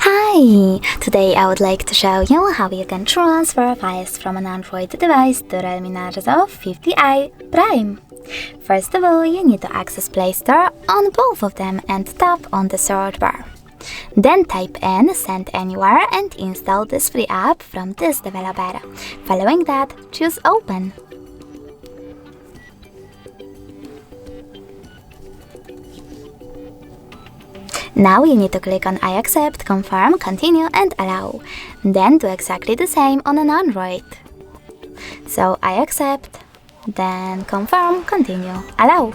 Hi! Today I would like to show you how you can transfer files from an Android device to Realme Narzo 50A Prime. First of all, you need to access Play Store on both of them and tap on the search bar. Then type in Send Anywhere and install this free app from this developer. Following that, choose Open. Now you need to click on I accept, confirm, continue and allow. Then do exactly the same on an Android. So I accept, then confirm, continue, allow.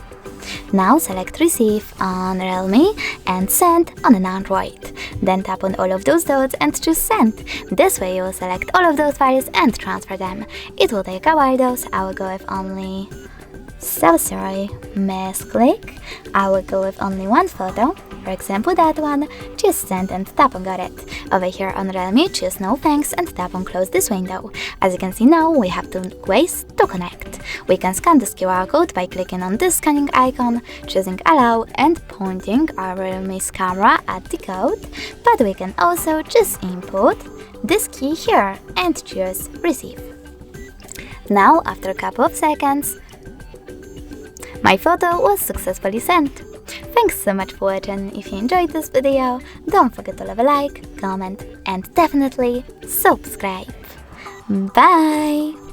Now select receive on Realme and send on an Android. Then tap on all of those dots and choose send. This way you will select all of those files and transfer them. It will take a while though, so I will go with only... So sorry, misclick. I will go with only one photo, for example that one, choose send and tap on got it. Over here on Realme, choose no thanks and tap on close this window. As you can see now, we have two ways to connect. We can scan this QR code by clicking on this scanning icon, choosing allow and pointing our Realme's camera at the code, but we can also just input this key here and choose receive. Now, after a couple of seconds, my photo was successfully sent. Thanks so much for watching. If you enjoyed this video, don't forget to leave a like, comment and definitely subscribe. Bye!